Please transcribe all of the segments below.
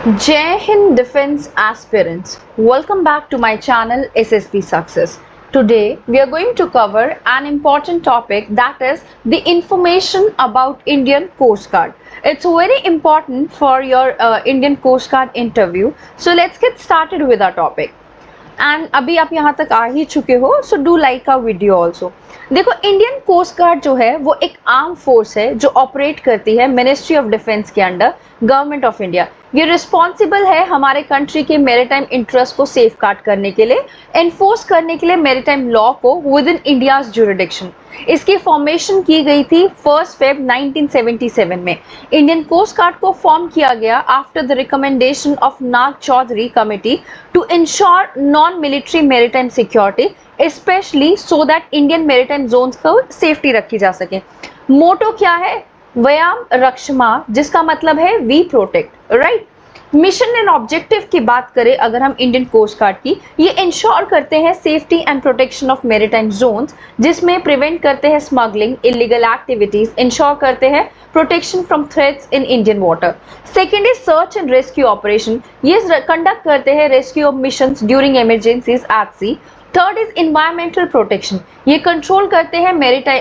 Jai Hind Defense Aspirants, welcome back to my channel SSB Success. Today we are going to cover an important topic, that is the information about Indian Coast Guard. It's very important for your Indian Coast Guard interview. So let's get started with our topic. And अभी आप यहाँ तक आ ही चुके हो, so do like a video also. देखो, Indian coast guard जो है वो एक आर्म फोर्स है जो ऑपरेट करती है मिनिस्ट्री ऑफ डिफेंस के अंडर, गवर्नमेंट ऑफ इंडिया. ये रिस्पॉन्सिबल है हमारे कंट्री के मेरीटाइम इंटरेस्ट को सेफ गार्ड करने के लिए, एनफोर्स करने के लिए मेरीटाइम लॉ को विद इन इंडियाज ज्यूरिडिक्शन. इसकी फॉर्मेशन की गई थी 1 Feb 1977 में. इंडियन कोस्ट गार्ड को फॉर्म किया गया after the recommendation of Nag Chaudhary committee to ensure non military maritime security, specially so that Indian maritime Jones को सेफ्टी रखी जा सके. मोटो क्या है? व्यायाम रक्षमा, जिसका मतलब है we protect, right. Mission and objective की बात करें अगर हम इंडियन कोस्ट गार्ड की, ये इंश्योर करते हैं safety and protection of maritime zones, जिसमें प्रिवेंट करते हैं स्मगलिंग, इलीगल एक्टिविटीज, इंश्योर करते हैं protection from threats in Indian water. Second is search and rescue operation, ये कंडक्ट करते हैं rescue missions during emergencies at sea. Third is environmental protection, ये control करते हैं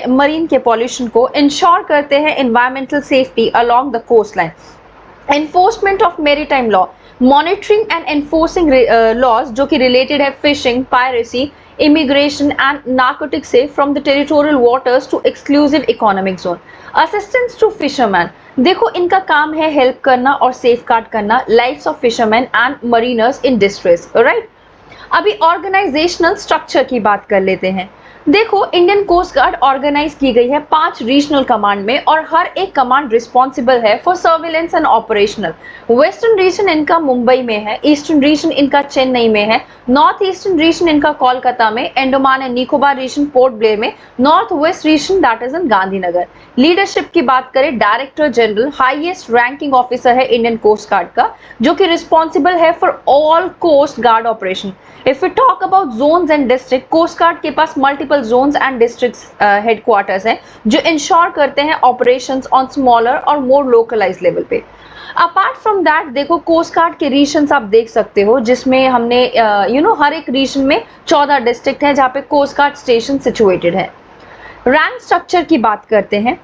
मरीन के पॉल्यूशन को, इंश्योर करते हैं environmental safety along the coastline. Enforcement of maritime law, monitoring and enforcing laws जो कि रिलेटेड है fishing, piracy, immigration and narcotics से from the territorial waters to exclusive economic zone. Assistance to fisherman, देखो इनका काम है help करना और सेफ गार्ड करना lives of fisherman and mariners in distress, right. अभी ऑर्गेनाइजेशनल स्ट्रक्चर की बात कर लेते हैं. देखो, इंडियन कोस्ट गार्ड ऑर्गेनाइज की गई है 5 रीजनल कमांड में और हर एक कमांड रिस्पॉन्सिबल है for surveillance and operational. Western region इनका मुंबई में है, ईस्टर्न रीजन इनका चेन्नई में है, नॉर्थ ईस्टर्न रीजन इनका कोलकाता में, अंडमान एंड निकोबार रीजन पोर्ट ब्लेयर में, north west region that is in Gandhinagar. Leadership की बात करें, director general highest ranking officer है इंडियन कोस्ट गार्ड का, जो कि रिस्पॉन्सिबल है for all coast guard operation. If we talk about zones and district, coast guard के पास multiple zones and districts headquarters हैं जो इंश्योर करते हैं ऑपरेशंस ऑन स्मॉलर और मोर लोकलाइज्ड लेवल पे. अपार्ट फ्रॉम दैट, देखो कोस्ट गार्ड के रीजन्स आप देख सकते हो, जिसमें हमने हर एक रीजन में 14 डिस्ट्रिक्ट है जहाँ पे कोस्ट गार्ड स्टेशन सिचुएटेड है. रैंक स्ट्रक्चर की बात करते हैं.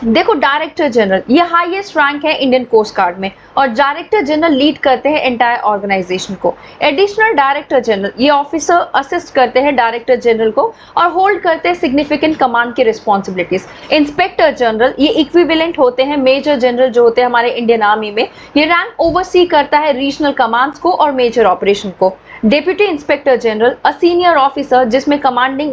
देखो, डायरेक्टर जनरल ये हाईएस्ट रैंक है इंडियन कोस्ट गार्ड में और डायरेक्टर जनरल लीड करते हैं एंटायर ऑर्गेनाइजेशन को. एडिशनल डायरेक्टर जनरल ये ऑफिसर असिस्ट करते हैं डायरेक्टर जनरल को और होल्ड करते हैं सिग्निफिकेंट कमांड की रिस्पॉन्सिबिलिटीज. इंस्पेक्टर जनरल ये इक्विवेलेंट होते हैं मेजर जनरल जो होते हैं हमारे इंडियन आर्मी में. ये रैंक ओवरसी करता है रीजनल कमांड्स को और मेजर ऑपरेशन को. Deputy inspector general a senior officer जिसमें कमांडिंग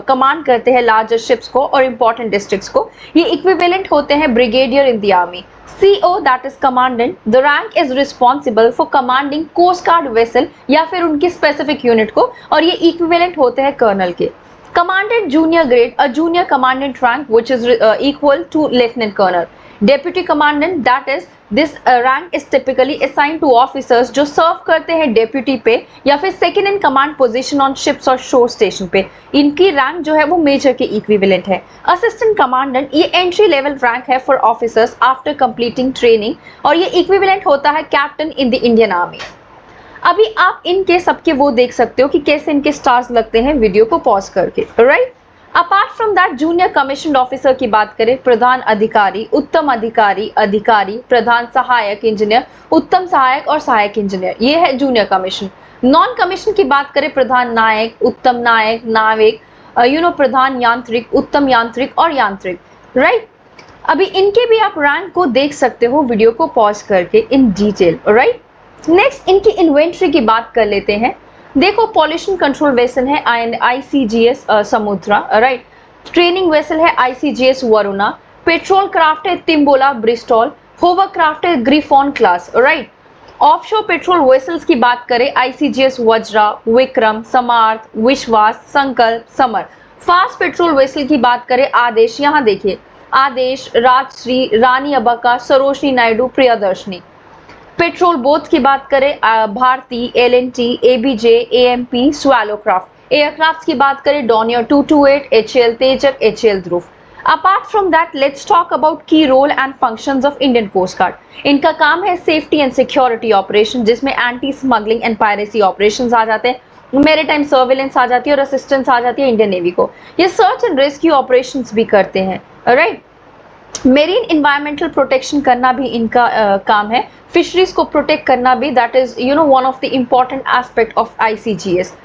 कमांड करते हैं लार्जर शिप्स को और इंपॉर्टेंट डिस्ट्रिक्ट्स को. ये इक्विवेलेंट होते हैं brigadier in the army. CO that is commandant, the rank is responsible for commanding coast guard vessel या फिर उनकी स्पेसिफिक यूनिट को, और ये इक्विवेलेंट होते हैं कर्नल के. Commandant junior grade, a junior commandant rank which is equal to lieutenant colonel. Deputy commandant, that is this rank is typically assigned to officers जो सर्व करते हैं डेप्यूटी पे या फिर second in command position on ships और शोर station पे. इनकी रैंक जो है वो मेजर के इक्विवेलेंट है. असिस्टेंट कमांडेंट ये एंट्री लेवल रैंक है for officers after completing training और ये इक्विवेलेंट होता है captain in the Indian army. अभी आप इनके सबके वो देख सकते हो कि कैसे इनके स्टार्स लगते हैं वीडियो को पॉज करके, right. Apart from that, junior commission officer की बात करें, प्रधान अधिकारी, उत्तम अधिकारी, अधिकारी, प्रधान सहायक इंजीनियर, उत्तम सहायक और सहायक इंजीनियर, ये है जूनियर कमीशन. नॉन कमीशन की बात करें, प्रधान नायक, उत्तम नायक, नाविक, प्रधान यांत्रिक, उत्तम यांत्रिक और यांत्रिक, राइट. अभी इनके भी आप रैंक को देख सकते हो वीडियो को पॉज करके इन डिटेल, राइट. नेक्स्ट इनकी इन्वेंट्री की बात कर लेते हैं. देखो, पॉल्यूशन कंट्रोल वेसल है ICGS समुद्रा, राइट. ट्रेनिंग वेसल है ICGS वरुणा. पेट्रोल क्राफ्ट है तिम्बोला ब्रिस्टॉल. होवर क्राफ्ट है griffon class, right. Offshore patrol vessels की बात करें, ICGS वज्रा, विक्रम, समार्थ, विश्वास, संकल्प, समर. फास्ट पेट्रोल वेसल की बात करें, आदेश, यहाँ देखिए आदेश, राजश्री, रानी अबका, सरोजनी नायडू, प्रियदर्शनी. पेट्रोल बोट की बात करें, Bharati, LNT, ABJ, AMP, swallow craft. Aircraft की बात करें, डॉनियर 228, HAL तेजक, HAL Dhruv. Apart from that let's talk about key role and functions of Indian coast guard. इनका काम है सेफ्टी एंड सिक्योरिटी ऑपरेशन, जिसमें anti smuggling and piracy operations आ जाते हैं, मेरीटाइम सर्विलेंस आ जाती है और असिस्टेंस आ जाती है इंडियन नेवी को। ये सर्च एंड रेस्क्यू ऑपरेशंस भी करते हैं, राइट। मेरीन इन्वायरमेंटल प्रोटेक्शन करना भी इनका काम है, फिशरीज को प्रोटेक्ट करना भी, that is one of the important aspect of ICGS।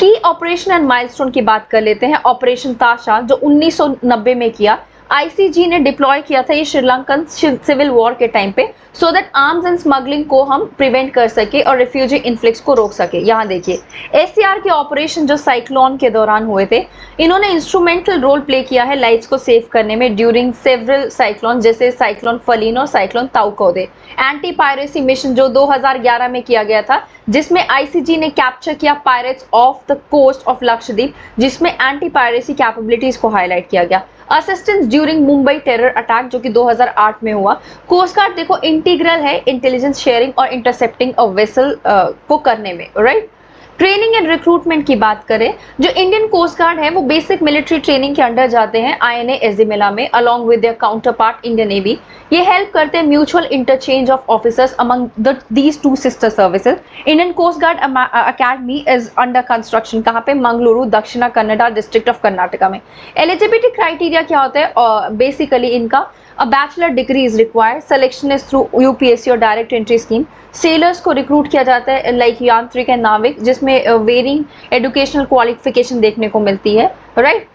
की ऑपरेशन एंड माइलस्टोन की बात कर लेते हैं। ऑपरेशन ताशा जो 1990 में किया, ICG ने डिप्लॉय किया था ये श्रीलंकन सिविल वॉर के टाइम पे, so that arms and smuggling को हम प्रिवेंट कर सके और रिफ्यूजी इन्फ्लिक्स को रोक सके। यहाँ देखिए SCR के ऑपरेशन जो साइक्लोन के दौरान हुए थे, इन्होंने इंस्ट्रूमेंटल रोल प्ले किया है लाइव्स को सेव करने में ड्यूरिंग सेवरल साइक्लोन, जैसे साइक्लोन फलीन और साइक्लोन ताउकोदे। एंटी पायरेसी मिशन जो 2011 में किया गया था, जिसमें ICG ने कैप्चर किया pirates off the coast of Lakshadweep, जिसमें एंटी पायरेसी कैपेबिलिटीज को हाईलाइट किया गया। Assistance during Mumbai terror attack जो कि 2008 में हुआ। कोस्ट गार्ड देखो इंटीग्रल है इंटेलिजेंस शेयरिंग और इंटरसेप्टिंग अ वेसल को करने में, राइट। ट्रेनिंग एंड रिक्रूटमेंट की बात करें, जो इंडियन कोस्ट गार्ड है वो बेसिक मिलिट्री ट्रेनिंग के अंडर जाते हैं INA एजिमिला में, along with their counterpart Indian navy. ये हेल्प करते हैं mutual interchange of officers among these two sister services. Indian coast guard academy is under construction, कहाँ पे? मंगलुरु, दक्षिणा कन्नडा डिस्ट्रिक्ट ऑफ कर्नाटका में। एलिजिबिलिटी क्राइटेरिया क्या होता है? बेसिकली इनका A bachelor degree is required. Selection is through UPSC और direct entry scheme. सेलर्स को रिक्रूट किया जाता है लाइक यांत्रिक एंड नाविक, जिसमें वेरिंग एजुकेशनल क्वालिफिकेशन देखने को मिलती है, right.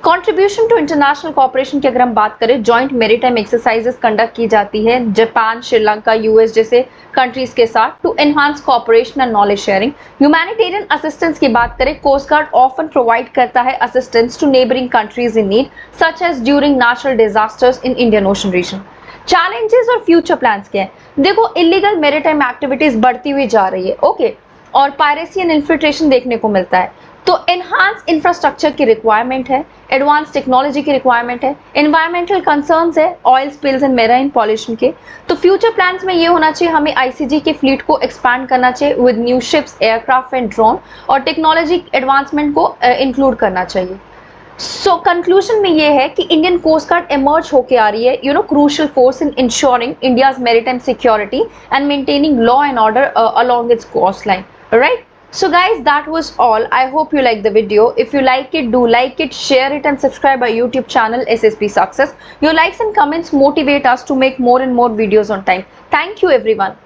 Contribution to international cooperation की अगर हम बात करें, जॉइंट मेरीटाइम एक्सरसाइजेस कंडक्ट की जाती है जापान, श्रीलंका, US जैसे कंट्रीज के साथ to enhance cooperation and knowledge sharing. Humanitarian assistance की बात करें, कोस्ट गार्ड ऑफन प्रोवाइड करता है assistance to neighbouring countries in need, such as during natural disasters in Indian ocean region. Challenges और future plans क्या है? देखो इलीगल मेरीटाइम एक्टिविटीज बढ़ती हुई जा रही है, ओके, और पायरेसी एंड इन्फिल्ट्रेशन देखने को मिलता है, तो एनहांस इंफ्रास्ट्रक्चर की रिक्वायरमेंट है, एडवांस टेक्नोलॉजी की रिक्वायरमेंट है, एनवायरमेंटल कंसर्न्स है, oil spills and marine pollution के। तो फ्यूचर प्लान्स में ये होना चाहिए, हमें ICG के फ्लीट को एक्सपैंड करना चाहिए with new ships, aircraft and drone, और टेक्नोलॉजी एडवांसमेंट को इंक्लूड करना चाहिए। सो कंक्लूजन में ये है कि इंडियन कोस्ट गार्ड इमर्ज होके आ रही है, crucial force in ensuring India's maritime security and maintaining law and order along its coastline, right? So guys, that was all. I hope you like the video. If you like it, do like it, share it and subscribe our YouTube channel SSP Success. Your likes and comments motivate us to make more and more videos on time. Thank you everyone.